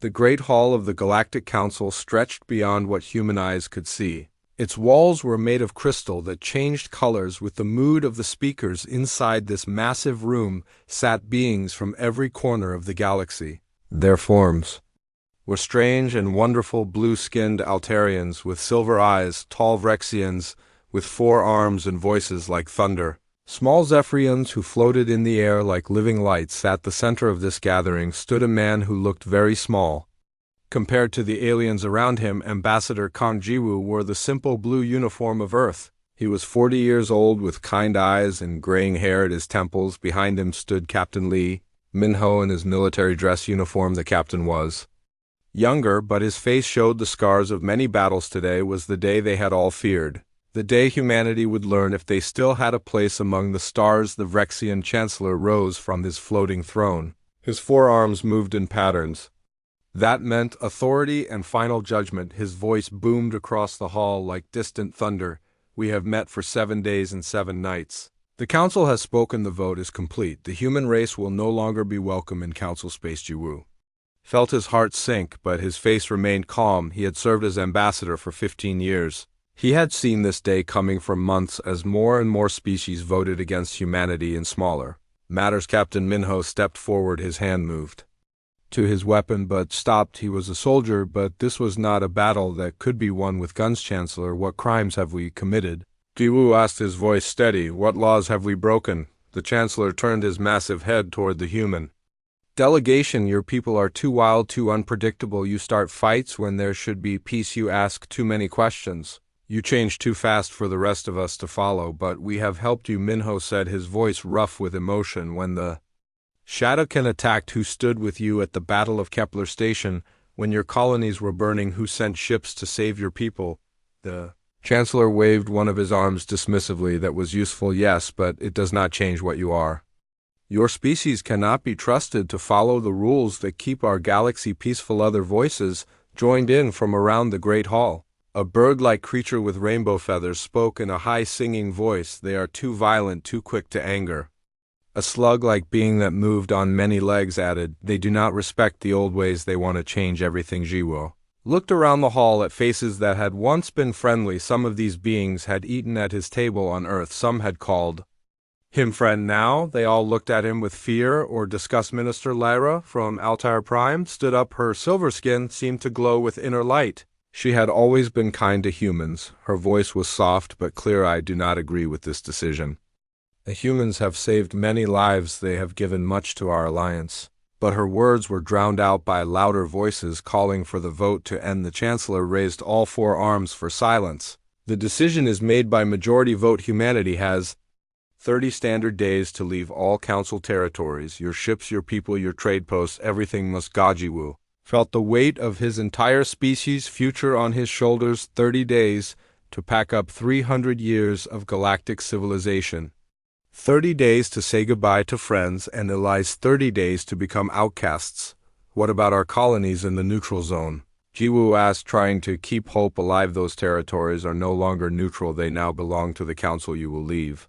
The Great Hall of the Galactic Council stretched beyond what human eyes could see. Its walls were made of crystal that changed colors with the mood of the speakers. Inside this massive room sat beings from every corner of the galaxy. Their forms were strange and wonderful, blue-skinned Altarians with silver eyes, tall Vrexians with 4 arms and voices like thunder. Small Zephyrians who floated in the air like living lights. At the center of this gathering stood a man who looked very small compared to the aliens around him. Ambassador Kang Jiwoo wore the simple blue uniform of Earth. He was 40 years old with kind eyes and graying hair at his temples. Behind him stood Captain Lee Minho in his military dress uniform. The captain was younger, but his face showed the scars of many battles. Today was the day they had all feared. The day humanity would learn if they still had a place among the stars. The Vrexian Chancellor rose from his floating throne. His forearms moved in patterns that meant authority and final judgment. His voice boomed across the hall like distant thunder. We have met for 7 days and 7 nights. The council has spoken. The vote is complete. The human race will no longer be welcome in council space. Jiwoo felt his heart sink, but his face remained calm. He had served as ambassador for 15 years. He had seen this day coming for months as more and more species voted against humanity in smaller matters. Captain Minho stepped forward. His hand moved to his weapon but stopped. He was a soldier, but this was not a battle that could be won with guns. Chancellor, what crimes have we committed? Jiwoo asked, his voice steady. What laws have we broken? The Chancellor turned his massive head toward the human delegation. Your people are too wild, too unpredictable. You start fights when there should be peace. You ask too many questions. You change too fast for the rest of us to follow, but we have helped you, Minho said, his voice rough with emotion. When the Shadowkin attacked, who stood with you at the Battle of Kepler Station? When your colonies were burning, who sent ships to save your people? The Chancellor waved one of his arms dismissively. That was useful, yes, but it does not change what you are. Your species cannot be trusted to follow the rules that keep our galaxy peaceful. Other voices joined in from around the Great Hall. A bird-like creature with rainbow feathers spoke in a high singing voice. They are too violent, too quick to anger. A slug-like being that moved on many legs added, they do not respect the old ways. They want to change everything. Jiwoo looked around the hall at faces that had once been friendly. Some of these beings had eaten at his table on Earth. Some had called him friend. Now they all looked at him with fear or disgust. Minister Lyra from Altair Prime stood up. Her silver skin seemed to glow with inner light. She had always been kind to humans. Her voice was soft but clear. I do not agree with this decision. The humans have saved many lives. They have given much to our alliance. But her words were drowned out by louder voices calling for the vote to end. The Chancellor raised all 4 arms for silence. The decision is made by majority vote. Humanity has 30 standard days to leave all council territories. Your ships, your people, your trade posts, everything must go. Jiwoo felt the weight of his entire species' future on his shoulders. 30 days to pack up 300 years of galactic civilization. 30 days to say goodbye to friends, and Eli's 30 days to become outcasts. What about our colonies in the neutral zone? Jiwoo asked, trying to keep hope alive. Those territories are no longer neutral. They now belong to the council. You will leave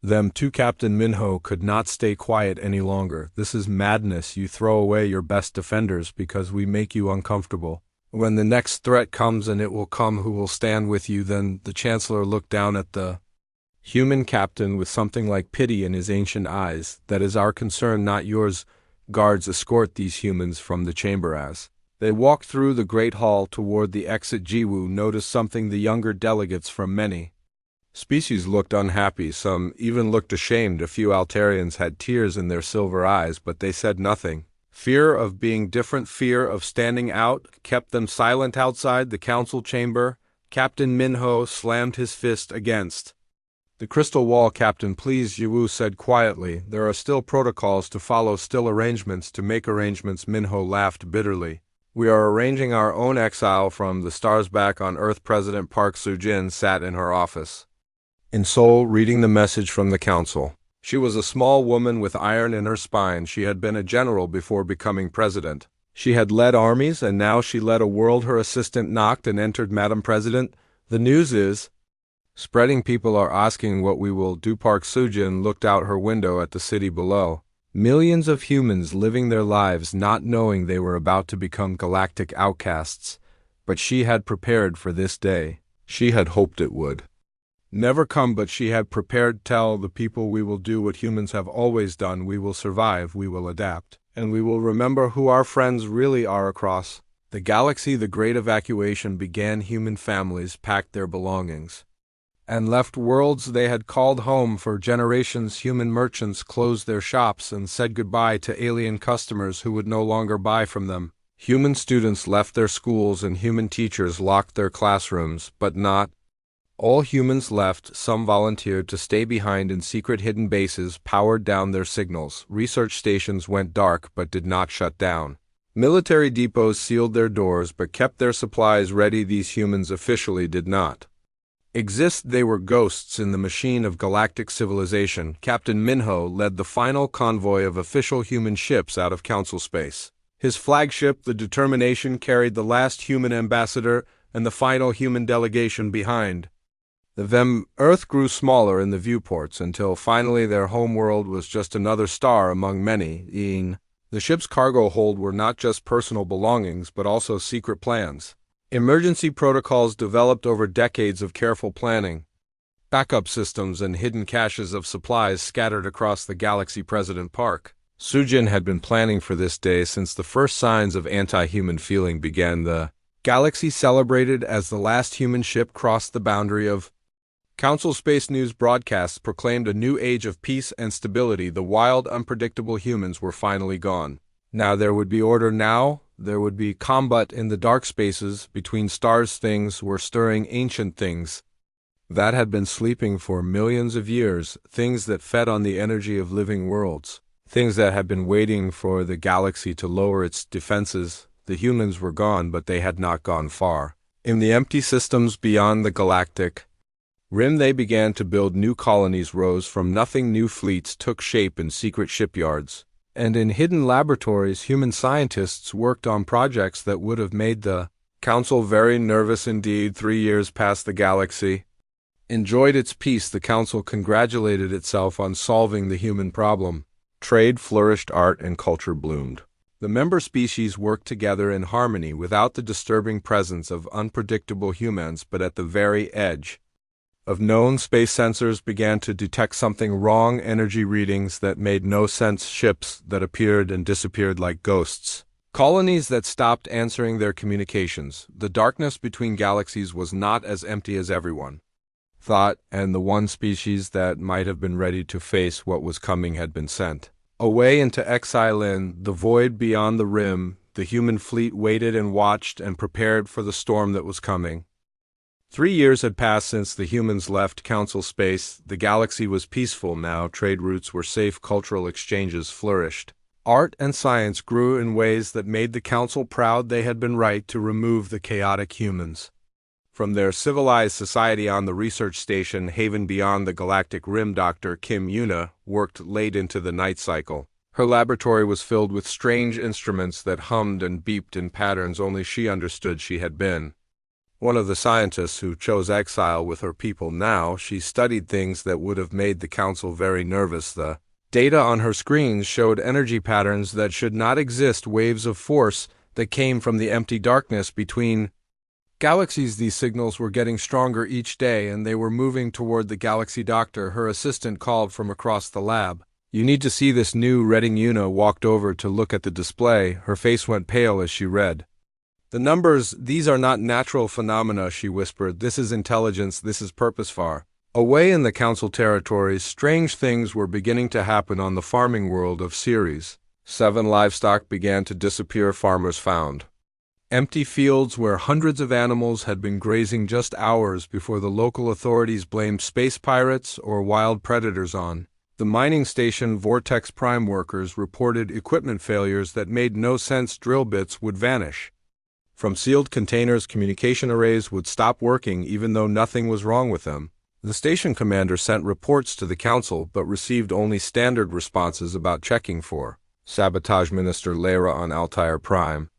them too. Captain Minho could not stay quiet any longer. This is madness. You throw away your best defenders because we make you uncomfortable. When the next threat comes, and it will come, who will stand with you then? The Chancellor looked down at the human captain with something like pity in his ancient eyes. That is our concern, not yours. Guards, escort these humans from the chamber. As they walked through the great hall toward the exit, Jiwoo noticed something. The younger delegates from many species looked unhappy. Some even looked ashamed. A few Altarians had tears in their silver eyes, but they said nothing. Fear of being different, fear of standing out, kept them silent. Outside the council chamber, Captain Minho slammed his fist against the crystal wall. Captain, please, Jiwoo said quietly. There are still protocols to follow, still arrangements to make. Arrangements? Minho laughed bitterly. We are arranging our own exile from the stars back on Earth. President Park Soo-jin sat in her office in Seoul, reading the message from the council. She was a small woman with iron in her spine. She had been a general before becoming president. She had led armies, and now she led a world. Her assistant knocked and entered. Madam President, the news is spreading. People are asking what we will do. Park Soo-jin looked out her window at the city below. Millions of humans living their lives not knowing they were about to become galactic outcasts, but she had prepared for this day. She had hoped it would never come, but she had prepared. Tell the people, we will do what humans have always done. We will survive, we will adapt, and we will remember who our friends really are across the galaxy. The great evacuation began. Human families packed their belongings and left worlds they had called home for generations. Human merchants closed their shops and said goodbye to alien customers who would no longer buy from them. Human students left their schools and human teachers locked their classrooms, but not all humans left. Some volunteered to stay behind in secret hidden bases, powered down their signals. Research stations went dark but did not shut down. Military depots sealed their doors but kept their supplies ready. These humans officially did not exist. They were ghosts in the machine of galactic civilization. Captain Minho led the final convoy of official human ships out of Council space. His flagship, the Determination, carried the last human ambassador and the final human delegation behind them. Earth grew smaller in the viewports until finally their homeworld was just another star among many. The ship's cargo hold were not just personal belongings but also secret plans. Emergency protocols developed over decades of careful planning, backup systems, and hidden caches of supplies scattered across the galaxy. President Park Sujin had been planning for this day since the first signs of anti-human feeling began. The galaxy celebrated as the last human ship crossed the boundary of Council space. News broadcasts proclaimed a new age of peace and stability. The wild, unpredictable humans were finally gone. Now there would be order. Now there would be combat in the dark spaces between stars. Things were stirring, ancient things that had been sleeping for millions of years, things that fed on the energy of living worlds, things that had been waiting for the galaxy to lower its defenses. The humans were gone, but they had not gone far. In the empty systems beyond the galactic rim, they began to build new colonies. Rose from nothing. New fleets took shape in secret shipyards and in hidden laboratories. Human scientists worked on projects that would have made the Council very nervous indeed. 3 years past, the galaxy enjoyed its peace. The Council congratulated itself on solving the human problem. Trade flourished, art and culture bloomed. The member species worked together in harmony without the disturbing presence of unpredictable humans, but at the very edge of known. Space sensors began to detect something wrong, energy readings that made no sense, ships that appeared and disappeared like ghosts, colonies that stopped answering their communications. The darkness between galaxies was not as empty as everyone thought, and the one species that might have been ready to face what was coming had been sent away into exile. In the void beyond the rim, the human fleet waited and watched and prepared for the storm that was coming. 3 years had passed since the humans left Council space. The galaxy was peaceful now. Trade routes were safe. Cultural exchanges flourished. Art and science grew in ways that made the Council proud. They had been right to remove the chaotic humans from their civilized society. On the research station Haven beyond the galactic rim, Dr. Kim Yuna worked late into the night cycle. Her laboratory was filled with strange instruments that hummed and beeped in patterns only she understood. She had been one of the scientists who chose exile with her people. Now she studied things that would have made the Council very nervous. The data on her screens showed energy patterns that should not exist, waves of force that came from the empty darkness between galaxies. These signals were getting stronger each day, and they were moving toward the galaxy. Doctor, her assistant, called from across the lab. You need to see this new reading. Yuna walked over to look at the display. Her face went pale as she read the numbers. These are not natural phenomena, she whispered. This is intelligence. This is purpose. Far away in the Council territories, strange things were beginning to happen. On the farming world of Series 7, livestock began to disappear. Farmers found empty fields where hundreds of animals had been grazing just hours before the local authorities blamed space pirates or wild predators. On the mining station, Vortex Prime workers reported equipment failures that made no sense. Drill bits would vanish from sealed containers. Communication arrays would stop working even though nothing was wrong with them. The station commander sent reports to the Council but received only standard responses about checking for sabotage. Minister Lara on Altair Prime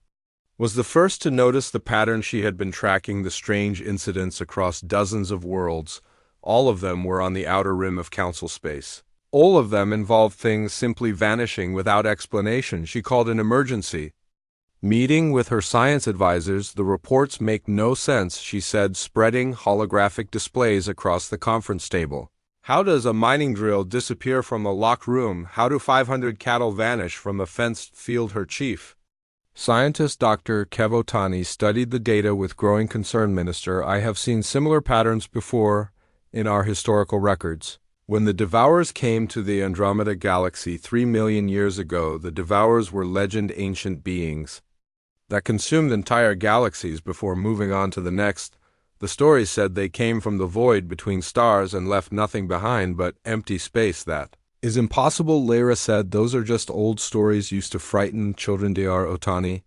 was the first to notice the pattern. She had been tracking the strange incidents across dozens of worlds. All of them were on the outer rim of Council space. All of them involved things simply vanishing without explanation. She called an emergency. Meeting with her science advisors, the reports make no sense, she said, spreading holographic displays across the conference table. How does a mining drill disappear from a locked room? How do 500 cattle vanish from a fenced field? Her chief scientist Dr. Kevotani studied the data with growing concern. Minister, I have seen similar patterns before in our historical records. When the Devourers came to the Andromeda Galaxy 3 million years ago, the Devourers were legend ancient beings that consumed entire galaxies before moving on to the next. The story said they came from the void between stars and left nothing behind but empty space. That is impossible, Lyra said. Those are just old stories used to frighten children. Dr. Otani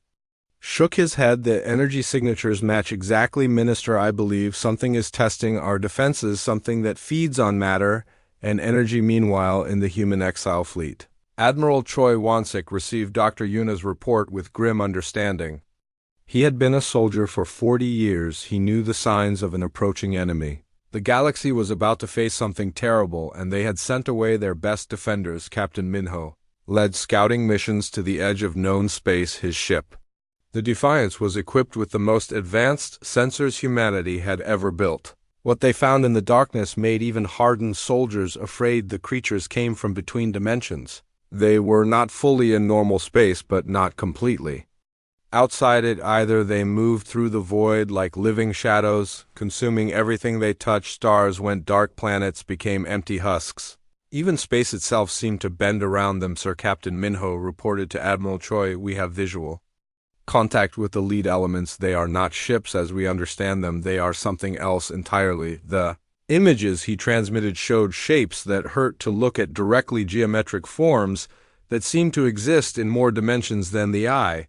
shook his head. The energy signatures match exactly, Minister. I believe something is testing our defenses, something that feeds on matter and energy. Meanwhile, in the human exile fleet, Admiral Choi Wansik received Dr. Yuna's report with grim understanding. He had been a soldier for 40 years. He knew the signs of an approaching enemy. The galaxy was about to face something terrible, and they had sent away their best defenders. Captain Minho led scouting missions to the edge of known space. His ship, the Defiance, was equipped with the most advanced sensors humanity had ever built. What they found in the darkness made even hardened soldiers afraid. The creatures came from between dimensions. They were not fully in normal space, but not completely outside it either. They moved through the void like living shadows, consuming everything they touched. Stars went dark, planets became empty husks. Even space itself seemed to bend around them. Sir, Captain Minho reported to Admiral Choi, we have visual contact with the lead elements. They are not ships as we understand them. They are something else entirely. The images he transmitted showed shapes that hurt to look at, directly geometric forms that seemed to exist in more dimensions than the eye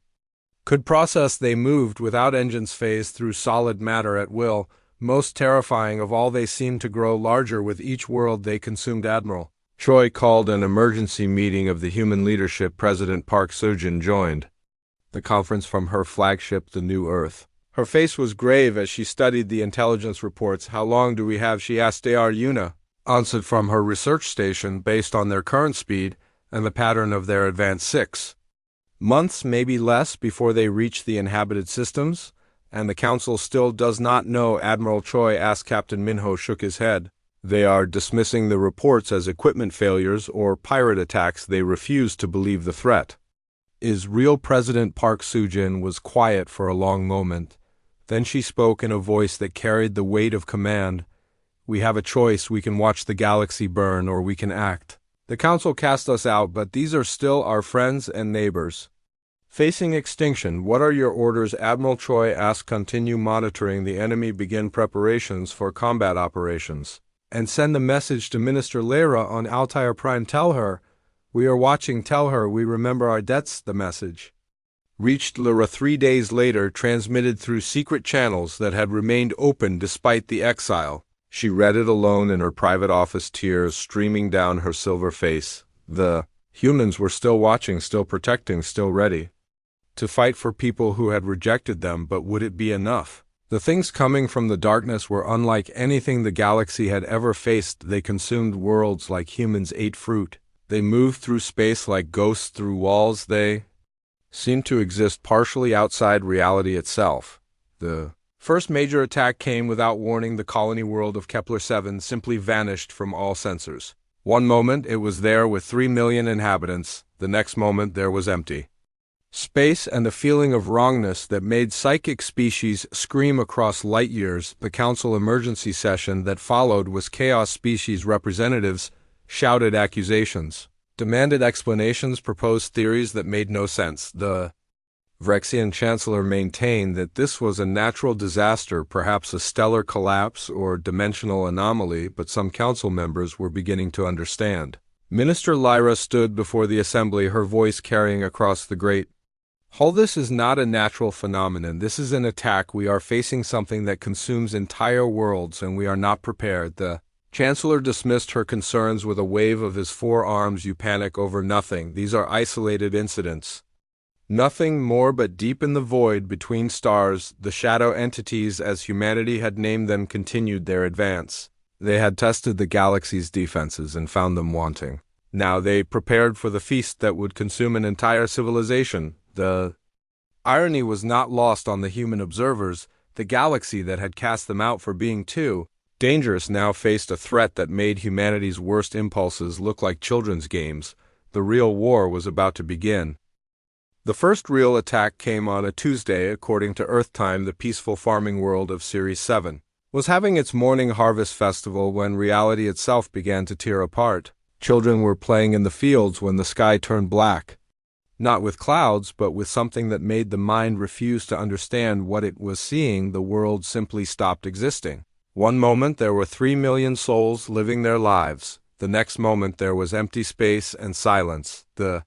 could process. They moved without engines, phased through solid matter at will. Most terrifying of all, they seemed to grow larger with each world they consumed. Admiral Choi called an emergency meeting of the human leadership. President Park Seo-jin joined the conference from her flagship, the New Earth. Her face was grave as she studied the intelligence reports. How long do we have? She asked. Dr. Yuna answered from her research station. Based on their current speed and the pattern of their advance, 6 months, maybe less, before they reach the inhabited systems. And the Council still does not know? Admiral Choi asked. Captain Minho shook his head. They are dismissing the reports as equipment failures or pirate attacks. They refuse to believe the threat is real. President Park Seo-jin was quiet for a long moment. Then she spoke in a voice that carried the weight of command. We have a choice. We can watch the galaxy burn, or we can act. The Council cast us out, but these are still our friends and neighbors facing extinction. What are your orders? Admiral Choi asked. Continue monitoring the enemy, begin preparations for combat operations, and send a message to Minister Lyra on Altair Prime. Tell her we are watching. Tell her we remember our debts. The message reached Lyra 3 days later, transmitted through secret channels that had remained open despite the exile. She read it alone in her private office, tears streaming down her silver face. The humans were still watching, still protecting, still ready to fight for people who had rejected them. But would it be enough? The things coming from the darkness were unlike anything the galaxy had ever faced. They consumed worlds like humans ate fruit. They moved through space like ghosts through walls. They seemed to exist partially outside reality itself. The first major attack came without warning. The colony world of Kepler 7 simply vanished from all sensors. One moment it was there with 3 million inhabitants. The next moment there was empty space and a feeling of wrongness that made psychic species scream across light years. The Council emergency session that followed was chaos. Species representatives shouted accusations, demanded explanations, proposed theories that made no sense. The Vrexian Chancellor maintained that this was a natural disaster, perhaps a stellar collapse or dimensional anomaly, but some council members were beginning to understand. Minister Lyra stood before the assembly, her voice carrying across the great hall. This is not a natural phenomenon. This is an attack. We are facing something that consumes entire worlds, and we are not prepared. The Chancellor dismissed her concerns with a wave of his forearms. You panic over nothing. These are isolated incidents. Nothing more, but deep in the void between stars, the shadow entities, as humanity had named them, continued their advance. They had tested the galaxy's defenses and found them wanting. Now they prepared for the feast that would consume an entire civilization. The irony was not lost on the human observers. The galaxy that had cast them out for being too dangerous now faced a threat that made humanity's worst impulses look like children's games. The real war was about to begin. The first real attack came on a Tuesday. According to Earth time, the peaceful farming world of Series 7 was having its morning harvest festival when reality itself began to tear apart. Children were playing in the fields when the sky turned black. Not with clouds, but with something that made the mind refuse to understand what it was seeing. The world simply stopped existing. One moment there were 3 million souls living their lives. The next moment there was empty space and silence. The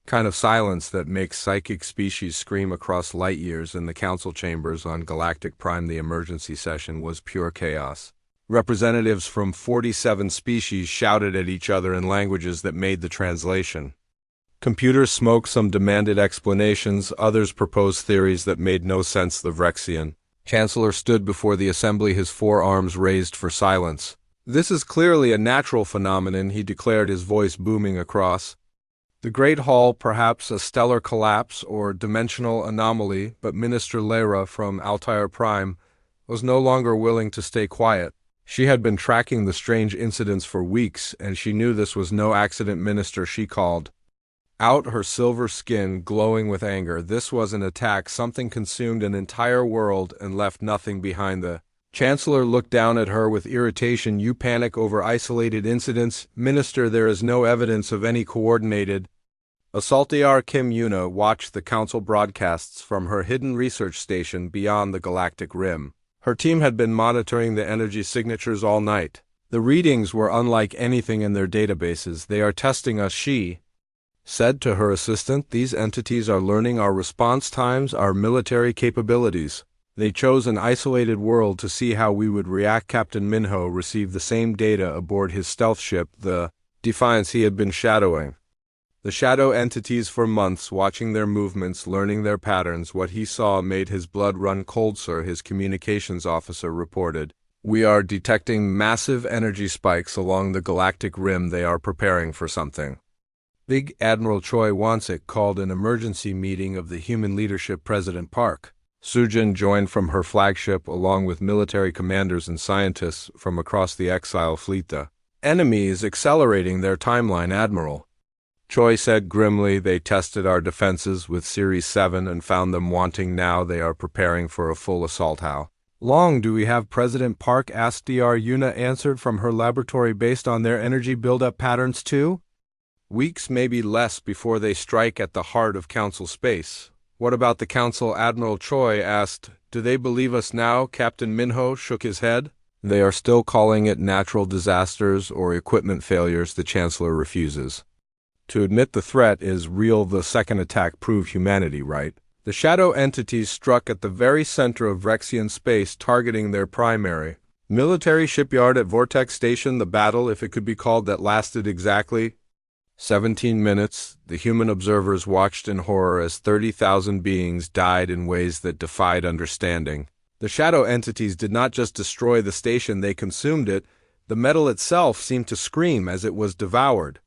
kind of silence that makes psychic species scream across light years in the council chambers on Galactic Prime. The emergency session was pure chaos. Representatives from 47 species shouted at each other in languages that made the translation. Computers smoked, some demanded explanations, others proposed theories that made no sense. The Vrexian Chancellor stood before the assembly, his forearms raised for silence. "This is clearly a natural phenomenon," he declared, his voice booming across the Great Hall. "Perhaps a stellar collapse or dimensional anomaly," but Minister Lyra from Altair Prime was no longer willing to stay quiet. She had been tracking the strange incidents for weeks, and she knew this was no accident. "Minister," she called out, her silver skin glowing with anger. "This was an attack. Something consumed an entire world and left nothing behind." The Chancellor looked down at her with irritation. "You panic over isolated incidents. Minister, there is no evidence of any coordinated assault." Kim Yuna watched the council broadcasts from her hidden research station beyond the galactic rim. Her team had been monitoring the energy signatures all night. The readings were unlike anything in their databases. "They are testing us," she said to her assistant. "These entities are learning our response times, our military capabilities. They chose an isolated world to see how we would react." Captain Minho received the same data aboard his stealth ship, the Defiance. He had been shadowing the shadow entities for months, watching their movements, learning their patterns. What he saw made his blood run cold, sir, his communications officer reported. "We are detecting massive energy spikes along the galactic rim. They are preparing for something big." Admiral Choi Wansik called an emergency meeting of the human leadership. President Park Sujin joined from her flagship along with military commanders and scientists from across the exile fleet. "The enemy is accelerating their timeline, Admiral," Choi said grimly. "They tested our defenses with Series 7 and found them wanting. Now they are preparing for a full assault." "How long do we have?" President Park asked. Dr. Yuna answered from her laboratory. "Based on their energy buildup patterns, 2 weeks, maybe less, before they strike at the heart of Council space." "What about the Council?" Admiral Choi asked. "Do they believe us now?" Captain Minho shook his head. "They are still calling it natural disasters or equipment failures." The Chancellor refuses to admit the threat is real. "The second attack proved humanity right." The shadow entities struck at the very center of Vrexian space, targeting their primary military shipyard at Vortex Station. The battle, if it could be called that, lasted exactly 17 minutes. The human observers watched in horror as 30,000 beings died in ways that defied understanding. The shadow entities did not just destroy the station, they consumed it. The metal itself seemed to scream as it was devoured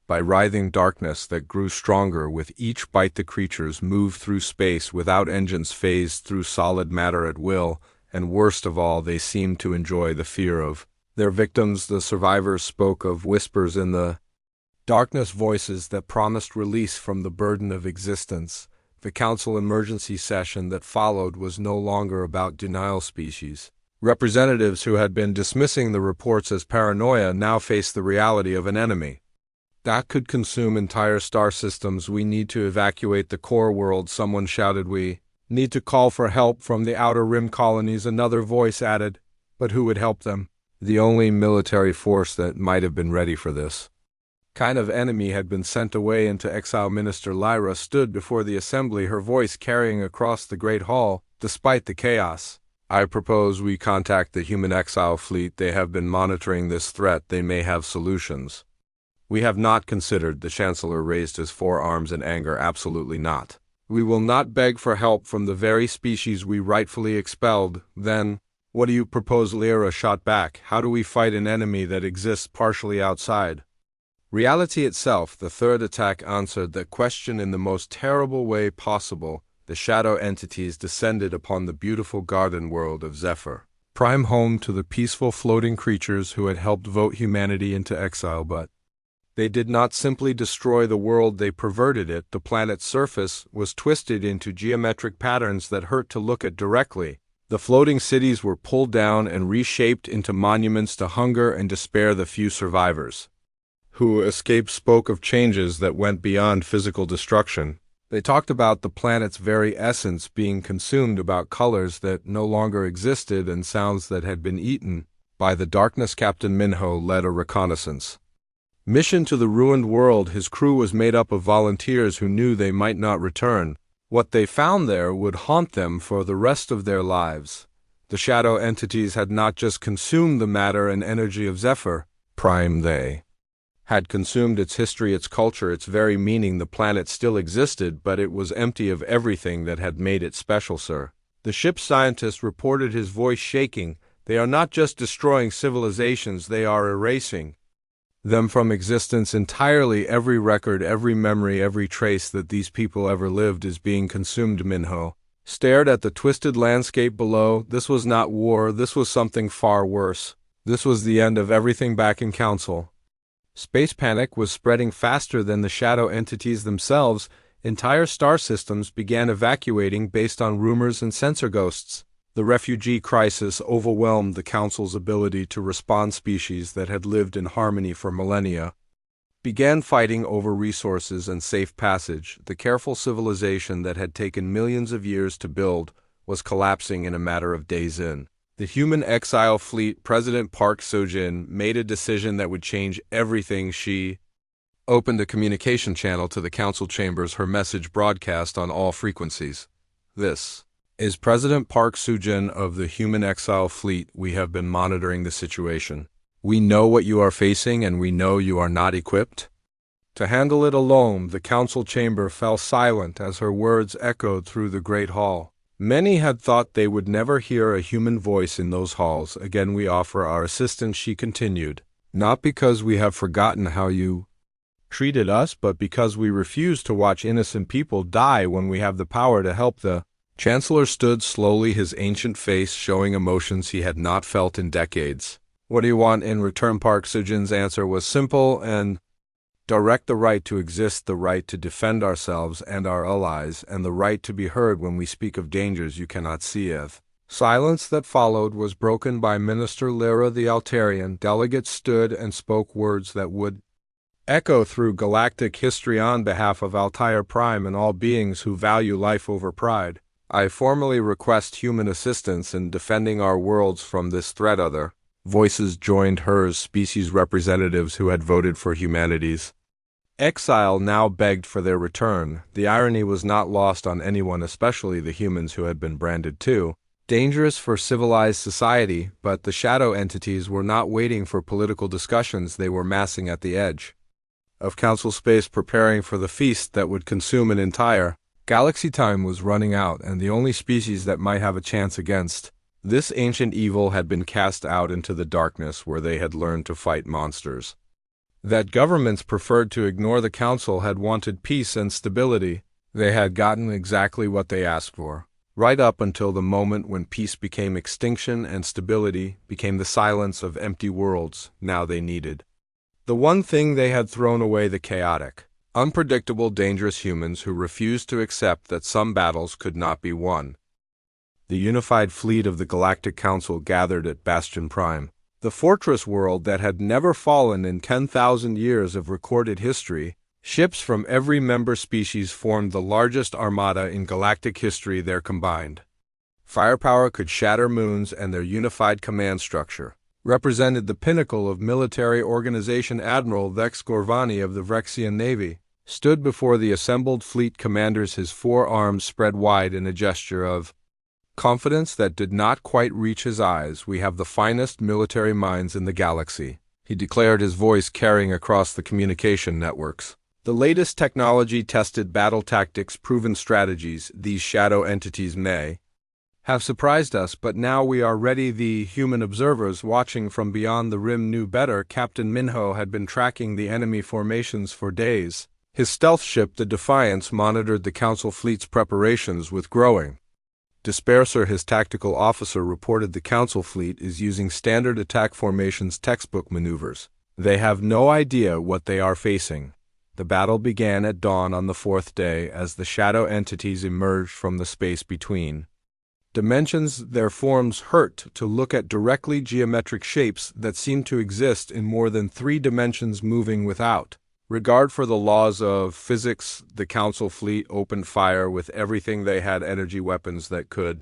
by writhing darkness that grew stronger with each bite. The creatures moved through space without engines, phased through solid matter at will, and worst of all, they seemed to enjoy the fear of their victims. The survivors spoke of whispers in the darkness, voices that promised release from the burden of existence. The council emergency session that followed was no longer about denial. Species representatives who had been dismissing the reports as paranoia now faced the reality of an enemy that could consume entire star systems. "We need to evacuate the core world," someone shouted. "We need to call for help from the outer rim colonies," another voice added. "But who would help them?" The only military force that might have been ready for this kind of enemy had been sent away into exile. Minister Lyra stood before the assembly, her voice carrying across the Great Hall. "Despite the chaos, I propose we contact the human exile fleet. They have been monitoring this threat. They may have solutions we have not considered." The Chancellor raised his forearms in anger. "Absolutely not. We will not beg for help from the very species we rightfully expelled." "Then, what do you propose?" Lyra shot back. "How do we fight an enemy that exists partially outside Reality itself, the third attack answered that question in the most terrible way possible. The shadow entities descended upon the beautiful garden world of Zephyr, prime home to the peaceful floating creatures who had helped vote humanity into exile, but they did not simply destroy the world, they perverted it. The planet's surface was twisted into geometric patterns that hurt to look at directly. The floating cities were pulled down and reshaped into monuments to hunger and despair. The few survivors who escaped spoke of changes that went beyond physical destruction. They talked about the planet's very essence being consumed, about colors that no longer existed and sounds that had been eaten by the darkness. Captain Minho led a reconnaissance mission to the ruined world. His crew was made up of volunteers who knew they might not return. What they found there would haunt them for the rest of their lives. The shadow entities had not just consumed the matter and energy of Zephyr Prime, they had consumed its history, its culture, its very meaning. The planet still existed, but it was empty of everything that had made it special, sir. The ship's scientist reported, his voice shaking. They are not just destroying civilizations, they are erasing them from existence entirely. Every record, every memory, every trace that these people ever lived is being consumed. Minho stared at the twisted landscape below. This was not war, this was something far worse. This was the end of everything back in Council. Space panic was spreading faster than the shadow entities themselves. Entire star systems began evacuating based on rumors and sensor ghosts. The refugee crisis overwhelmed the Council's ability to respond. Species that had lived in harmony for millennia began fighting over resources and safe passage. The careful civilization that had taken millions of years to build was collapsing in a matter of days. In the human exile fleet, President Park Seo-jin made a decision that would change everything. She opened a communication channel to the council chambers, her message broadcast on all frequencies. This is President Park Seo-jin of the human exile fleet. We have been monitoring the situation. We know what you are facing, and we know you are not equipped to handle it alone. The council chamber fell silent as her words echoed through the great hall. Many had thought they would never hear a human voice in those halls. Again, we offer our assistance, she continued, not because we have forgotten how you treated us, but because we refuse to watch innocent people die when we have the power to help. The Chancellor stood slowly, his ancient face showing emotions he had not felt in decades. What do you want in return? Park Seo-jin's answer was simple and direct: the right to exist, the right to defend ourselves and our allies, and the right to be heard when we speak of dangers you cannot see. Of silence that followed was broken by Minister Lyra the Altarian. Delegates stood and spoke words that would echo through galactic history. On behalf of Altair Prime and all beings who value life over pride, I formally request human assistance in defending our worlds from this threat. Other voices joined hers. Species representatives who had voted for humanity's exile now begged for their return. The irony was not lost on anyone, especially the humans who had been branded too dangerous for civilized society. But the shadow entities were not waiting for political discussions. They were massing at the edge of council space, preparing for the feast that would consume an entire galaxy. Time was running out, and the only species that might have a chance against this ancient evil had been cast out into the darkness, where they had learned to fight monsters that governments preferred to ignore. The council had wanted peace and stability. They had gotten exactly what they asked for, right up until the moment when peace became extinction and stability became the silence of empty worlds. Now they needed the one thing they had thrown away: the chaotic, unpredictable, dangerous humans who refused to accept that some battles could not be won. The unified fleet of the Galactic Council gathered at Bastion Prime, the fortress world that had never fallen in 10,000 years of recorded history. Ships from every member species formed the largest armada in galactic history. Their combined firepower could shatter moons, and their unified command structure represented the pinnacle of military organization. Admiral Vex Gorvani of the Vrexian Navy stood before the assembled fleet commanders, his forearms spread wide in a gesture of confidence that did not quite reach his eyes. We have the finest military minds in the galaxy, he declared, his voice carrying across the communication networks. The latest technology, tested battle tactics, proven strategies. These shadow entities may have surprised us, but now we are ready. The human observers watching from beyond the rim knew better. Captain Minho had been tracking the enemy formations for days. His stealth ship, the Defiance, monitored the Council fleet's preparations with growing despair. Sir, his tactical officer reported the Council fleet is using standard attack formations textbook maneuvers. They have no idea what they are facing. The battle began at dawn on the fourth day as the shadow entities emerged from the space between dimensions. Their forms hurt to look at. Directly geometric shapes that seemed to exist in more than 3 dimensions, moving without regard for the laws of physics. The Council fleet opened fire with everything they had, energy weapons that could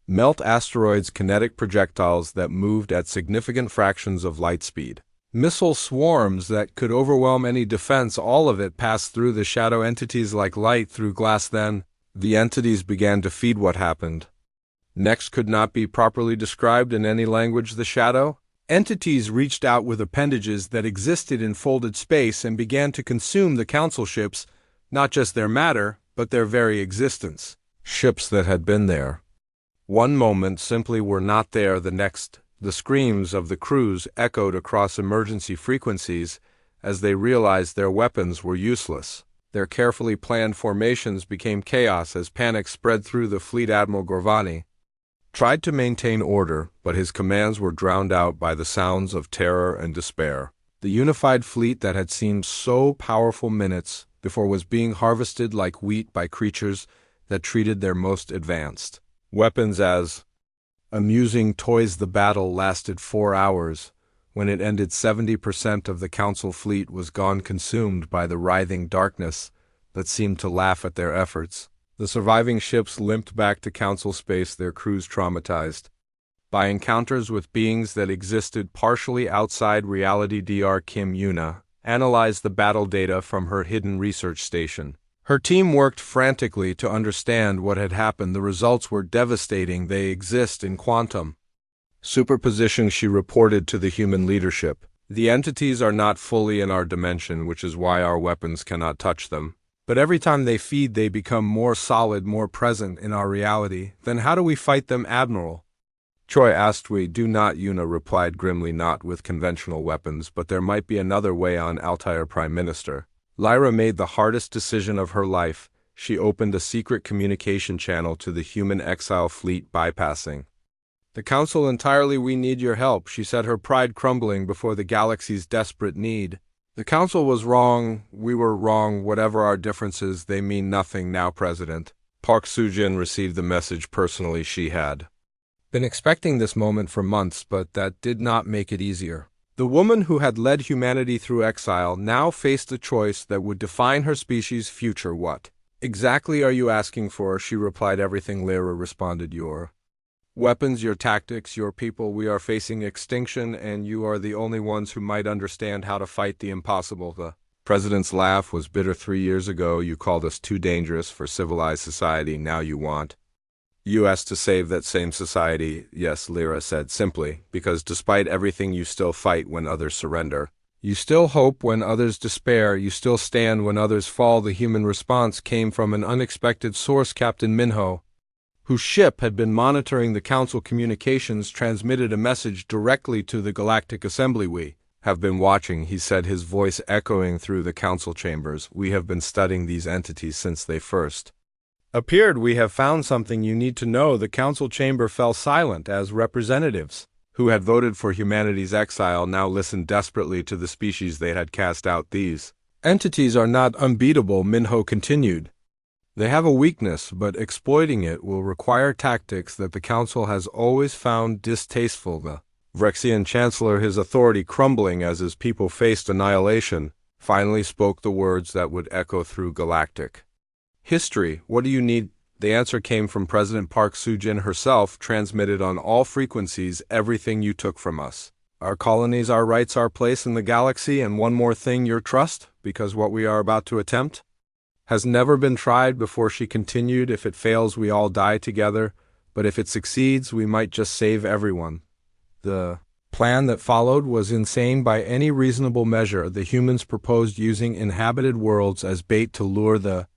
melt asteroids, kinetic projectiles that moved at significant fractions of light speed, missile swarms that could overwhelm any defense. All of it passed through the shadow entities like light through glass. Then the entities began to feed. What happened next could not be properly described in any language. The shadow entities reached out with appendages that existed in folded space and began to consume the Council ships, not just their matter, but their very existence. Ships that had been there one moment simply were not there the next. The screams of the crews echoed across emergency frequencies as they realized their weapons were useless. Their carefully planned formations became chaos as panic spread through the fleet. Admiral Gorvani tried to maintain order, but his commands were drowned out by the sounds of terror and despair. The unified fleet that had seemed so powerful minutes before was being harvested like wheat by creatures that treated their most advanced weapons as amusing toys. The battle lasted 4 hours. When it ended, 70% of the Council fleet was gone, consumed by the writhing darkness that seemed to laugh at their efforts. The surviving ships limped back to Council space, their crews traumatized by encounters with beings that existed partially outside reality. Dr. Kim Yuna analyzed the battle data from her hidden research station. Her team worked frantically to understand what had happened. The results were devastating. They exist in quantum superposition, she reported to the human leadership. The entities are not fully in our dimension, which is why our weapons cannot touch them. But every time they feed, they become more solid, more present in our reality. Then how do we fight them, Admiral? Choi asked. We do not, Yuna replied grimly. Not with conventional weapons, but there might be another way. On Altair, Prime Minister Lyra made the hardest decision of her life. She opened a secret communication channel to the human exile fleet, bypassing the Council entirely. We need your help, she said, her pride crumbling before the galaxy's desperate need. The Council was wrong. We were wrong. Whatever our differences, they mean nothing now. President Park Soo-jin received the message personally. She had been expecting this moment for months, but that did not make it easier. The woman who had led humanity through exile now faced a choice that would define her species' future. What exactly are you asking for? She replied. Everything. Lyra responded. Your weapons, your tactics, your people. We are facing extinction, and you are the only ones who might understand how to fight the impossible. The president's laugh was bitter. 3 years ago, you called us too dangerous for civilized society. Now you want us to save that same society. Yes, Lyra said simply, because despite everything, you still fight when others surrender. You still hope when others despair. You still stand when others fall. The human response came from an unexpected source. Captain Minho, whose ship had been monitoring the Council communications, transmitted a message directly to the Galactic Assembly. We have been watching, he said, his voice echoing through the Council chambers. We have been studying these entities since they first appeared. We have found something you need to know. The Council chamber fell silent as representatives who had voted for humanity's exile now listened desperately to the species they had cast out. These entities are not unbeatable, Minho continued. They have a weakness, but exploiting it will require tactics that the Council has always found distasteful. The Vrexian Chancellor, his authority crumbling as his people faced annihilation, finally spoke the words that would echo through galactic history. What do you need? The answer came from President Park Soo-jin herself, transmitted on all frequencies. Everything you took from us. Our colonies, our rights, our place in the galaxy, and one more thing, your trust, because what we are about to attempt has never been tried before, she continued. If it fails, we all die together, but if it succeeds, we might just save everyone. The plan that followed was insane by any reasonable measure. The humans proposed using inhabited worlds as bait to lure the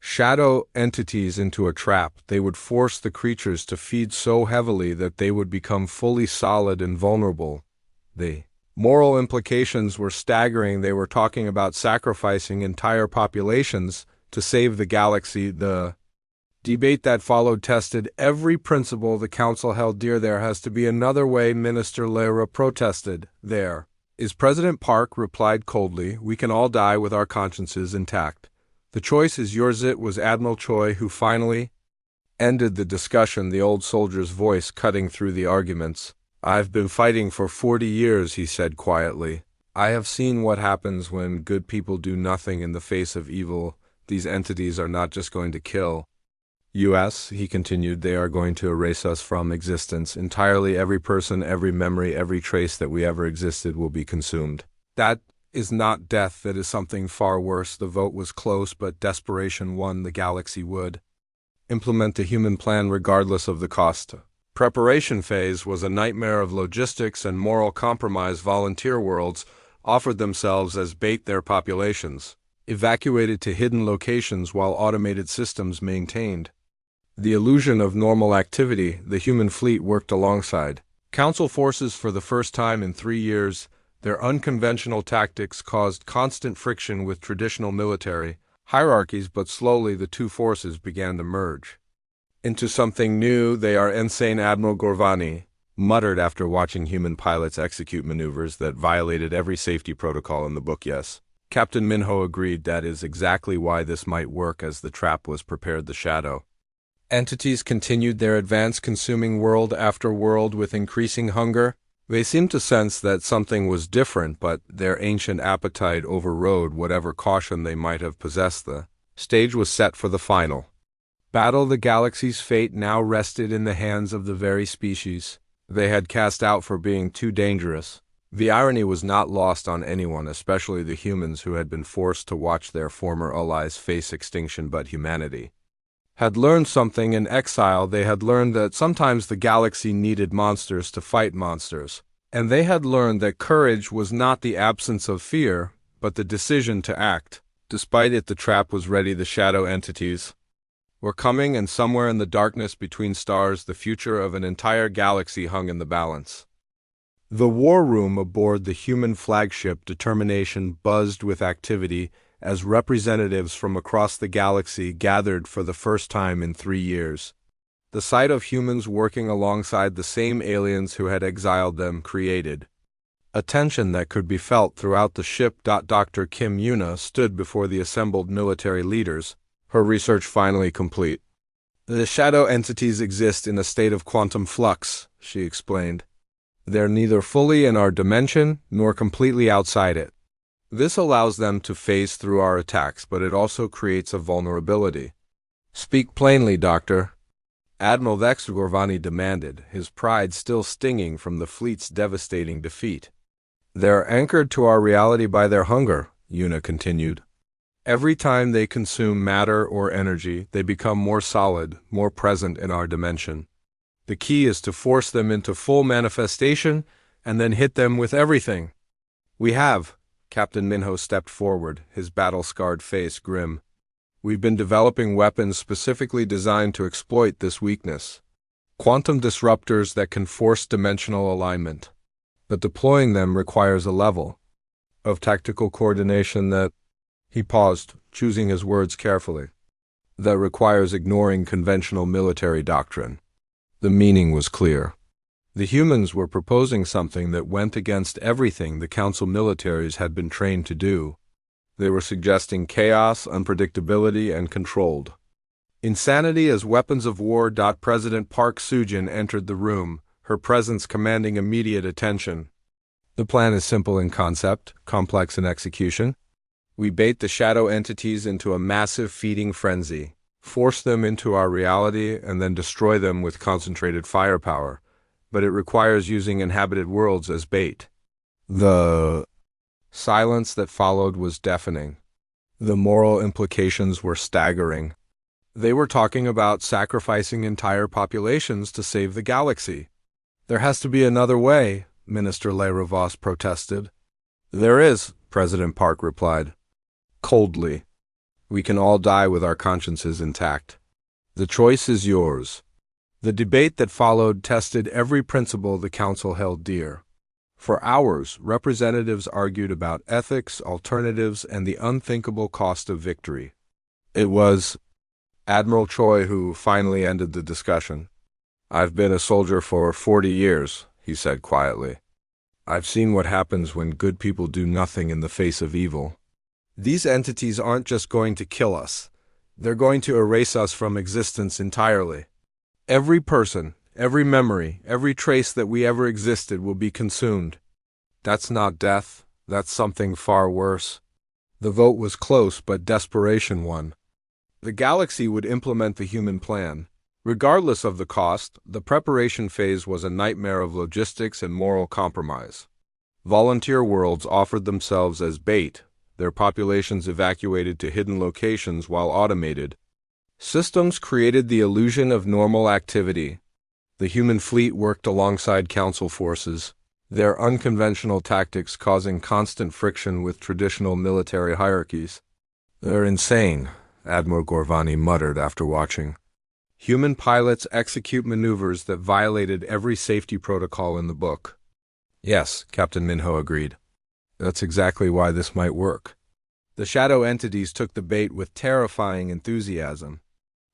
shadow entities into a trap. They would force the creatures to feed so heavily that they would become fully solid and vulnerable. The moral implications were staggering. They were talking about sacrificing entire populations to save the galaxy. The debate that followed tested every principle the council held dear. There has to be another way, Minister Lera protested. There is. President Park replied coldly. We can all die with our consciences intact. The choice is yours. It was Admiral Choi who finally ended the discussion, the old soldier's voice cutting through the arguments. I've been fighting for 40 years, he said quietly. I have seen what happens when good people do nothing in the face of evil. These entities are not just going to kill us, he continued. They are going to erase us from existence entirely. Every person, every memory, every trace that we ever existed will be consumed. That is not death. That is something far worse. The vote was close, but desperation won. The galaxy would implement the human plan regardless of the cost. Preparation phase was a nightmare of logistics and moral compromise. Volunteer worlds offered themselves as bait. Their populations evacuated to hidden locations while automated systems maintained the illusion of normal activity. The human fleet worked alongside Council forces for the first time in 3 years. Their unconventional tactics caused constant friction with traditional military hierarchies, but slowly the two forces began to merge into something new. They are insane, Admiral Gorvani muttered after watching human pilots execute maneuvers that violated every safety protocol in the book. Yes, Captain Minho agreed. That is exactly why this might work. As the trap was prepared, the shadow entities continued their advance, consuming world after world with increasing hunger. They seemed to sense that something was different, but their ancient appetite overrode whatever caution they might have possessed. The stage was set for the final battle. The galaxy's fate now rested in the hands of the very species they had cast out for being too dangerous. The irony was not lost on anyone, especially the humans who had been forced to watch their former allies face extinction. But humanity had learned something in exile. They had learned that sometimes the galaxy needed monsters to fight monsters. And they had learned that courage was not the absence of fear, but the decision to act. Despite it, the trap was ready. The shadow entities were coming, and somewhere in the darkness between stars, the future of an entire galaxy hung in the balance. The war room aboard the human flagship Determination buzzed with activity as representatives from across the galaxy gathered for the first time in 3 years. The sight of humans working alongside the same aliens who had exiled them created a tension that could be felt throughout the ship. Dr. Kim Yuna stood before the assembled military leaders, her research finally complete. The shadow entities exist in a state of quantum flux, she explained. They're neither fully in our dimension nor completely outside it. This allows them to phase through our attacks, but it also creates a vulnerability. Speak plainly, Doctor, Admiral Vex Gorvani demanded, his pride still stinging from the fleet's devastating defeat. They're anchored to our reality by their hunger, Yuna continued. Every time they consume matter or energy, they become more solid, more present in our dimension. The key is to force them into full manifestation and then hit them with everything we have. Captain Minho stepped forward, his battle-scarred face grim. We've been developing weapons specifically designed to exploit this weakness. Quantum disruptors that can force dimensional alignment. But deploying them requires a level of tactical coordination that... He paused, choosing his words carefully. That requires ignoring conventional military doctrine. The meaning was clear. The humans were proposing something that went against everything the Council militaries had been trained to do. They were suggesting chaos, unpredictability, and controlled insanity as weapons of war. President Park Soo-jin entered the room, her presence commanding immediate attention. The plan is simple in concept, complex in execution. We bait the shadow entities into a massive feeding frenzy, force them into our reality, and then destroy them with concentrated firepower. But it requires using inhabited worlds as bait. The silence that followed was deafening. The moral implications were staggering. They were talking about sacrificing entire populations to save the galaxy. There has to be another way, Minister Leravos protested. There is, President Park replied, coldly. We can all die with our consciences intact. The choice is yours. The debate that followed tested every principle the council held dear. For hours, representatives argued about ethics, alternatives, and the unthinkable cost of victory. It was Admiral Choi who finally ended the discussion. "I've been a soldier for 40 years, he said quietly. "I've seen what happens when good people do nothing in the face of evil. These entities aren't just going to kill us. They're going to erase us from existence entirely. Every person, every memory, every trace that we ever existed will be consumed. That's not death, that's something far worse." The vote was close, but desperation won. The galaxy would implement the human plan. Regardless of the cost, the preparation phase was a nightmare of logistics and moral compromise. Volunteer worlds offered themselves as bait, their populations evacuated to hidden locations while automated. Systems created the illusion of normal activity. The human fleet worked alongside council forces, their unconventional tactics causing constant friction with traditional military hierarchies. "They're insane," Admiral Gorvani muttered after watching. "Human pilots execute maneuvers that violated every safety protocol in the book." "Yes," Captain Minho agreed. "That's exactly why this might work." The shadow entities took the bait with terrifying enthusiasm.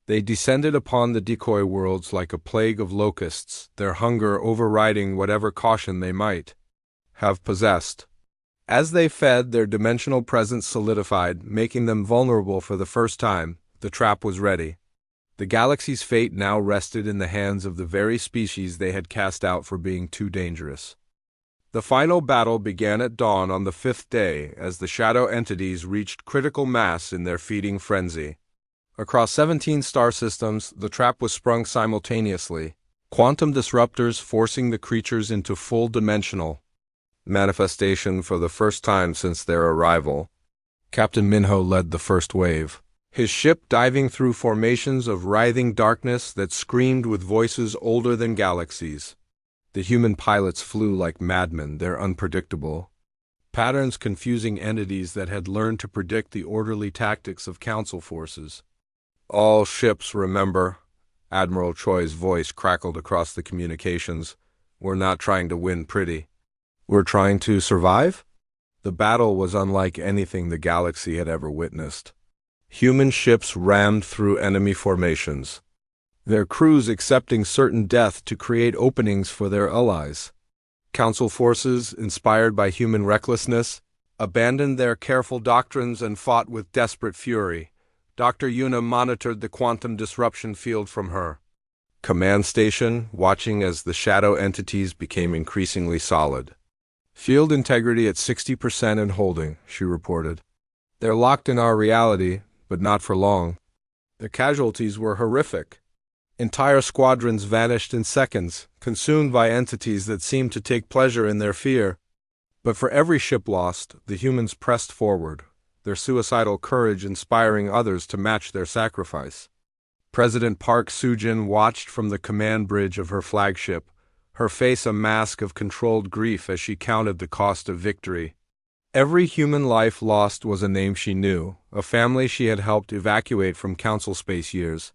They descended upon the decoy worlds like a plague of locusts, their hunger overriding whatever caution they might have possessed. As they fed, their dimensional presence solidified, making them vulnerable for the first time. The trap was ready. The galaxy's fate now rested in the hands of the very species they had cast out for being too dangerous. The final battle began at dawn on the 5th day as the shadow entities reached critical mass in their feeding frenzy. Across 17 star systems, the trap was sprung simultaneously, quantum disruptors forcing the creatures into full-dimensional manifestation for the first time since their arrival. Captain Minho led the first wave, his ship diving through formations of writhing darkness that screamed with voices older than galaxies. The human pilots flew like madmen, their unpredictable patterns confusing entities that had learned to predict the orderly tactics of council forces. "All ships, remember," Admiral Choi's voice crackled across the communications. "We're not trying to win pretty. We're trying to survive?" The battle was unlike anything the galaxy had ever witnessed. Human ships rammed through enemy formations, their crews accepting certain death to create openings for their allies. Council forces, inspired by human recklessness, abandoned their careful doctrines and fought with desperate fury. Dr. Yuna monitored the quantum disruption field from her command station, watching as the shadow entities became increasingly solid. "Field integrity at 60% and holding," she reported. "They're locked in our reality, but not for long." The casualties were horrific. Entire squadrons vanished in seconds, consumed by entities that seemed to take pleasure in their fear. But for every ship lost, the humans pressed forward, their suicidal courage inspiring others to match their sacrifice. President Park Soo-jin watched from the command bridge of her flagship, her face a mask of controlled grief as she counted the cost of victory. Every human life lost was a name she knew, a family she had helped evacuate from council space years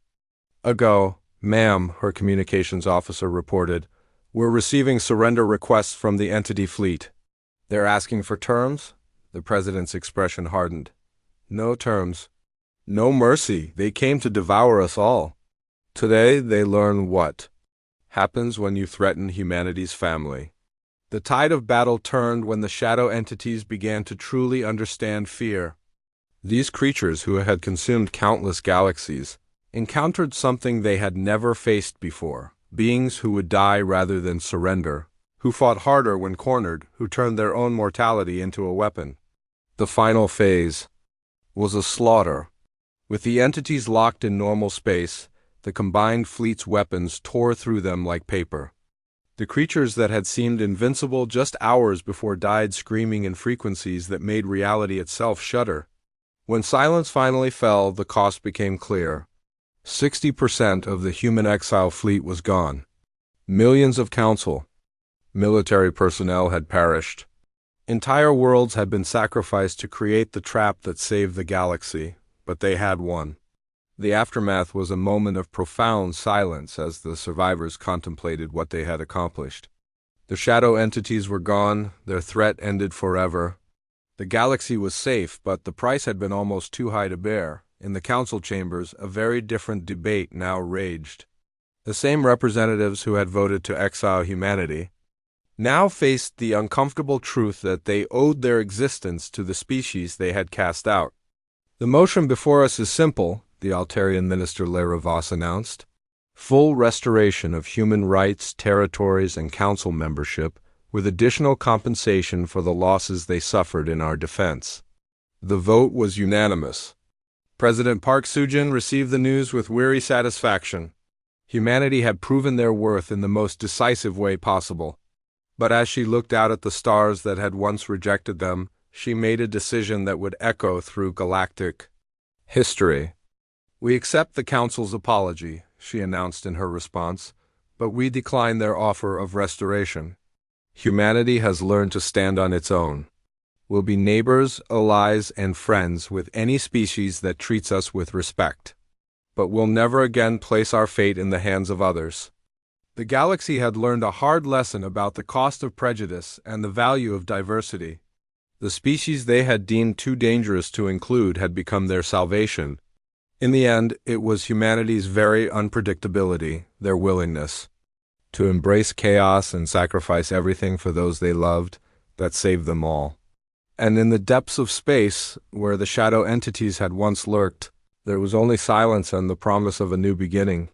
ago. "Ma'am," her communications officer reported, "we're receiving surrender requests from the entity fleet." "They're asking for terms?" The president's expression hardened. "No terms. No mercy. They came to devour us all." Today they learn what happens when you threaten humanity's family. The tide of battle turned when the shadow entities began to truly understand fear. These creatures, who had consumed countless galaxies, encountered something they had never faced before: beings who would die rather than surrender, who fought harder when cornered, who turned their own mortality into a weapon. The final phase was a slaughter. With the entities locked in normal space, the combined fleet's weapons tore through them like paper. The creatures that had seemed invincible just hours before died screaming in frequencies that made reality itself shudder. When silence finally fell, the cost became clear. 60% of the human exile fleet was gone. Millions of council, military personnel had perished. Entire worlds had been sacrificed to create the trap that saved the galaxy, but they had won. The aftermath was a moment of profound silence as the survivors contemplated what they had accomplished. The shadow entities were gone, their threat ended forever. The galaxy was safe, but the price had been almost too high to bear. In the council chambers, a very different debate now raged. The same representatives who had voted to exile humanity now faced the uncomfortable truth that they owed their existence to the species they had cast out. "The motion before us is simple," the Altarian minister Lerivas announced. "Full restoration of human rights, territories, and council membership, with additional compensation for the losses they suffered in our defense." The vote was unanimous. President Park Soo-jin received the news with weary satisfaction. Humanity had proven their worth in the most decisive way possible. But as she looked out at the stars that had once rejected them, she made a decision that would echo through galactic history. "We accept the Council's apology," she announced in her response, "but we decline their offer of restoration. Humanity has learned to stand on its own. We'll be neighbors, allies, and friends with any species that treats us with respect. But we'll never again place our fate in the hands of others." The galaxy had learned a hard lesson about the cost of prejudice and the value of diversity. The species they had deemed too dangerous to include had become their salvation. In the end, it was humanity's very unpredictability, their willingness to embrace chaos and sacrifice everything for those they loved, that saved them all. And in the depths of space, where the shadow entities had once lurked, there was only silence and the promise of a new beginning.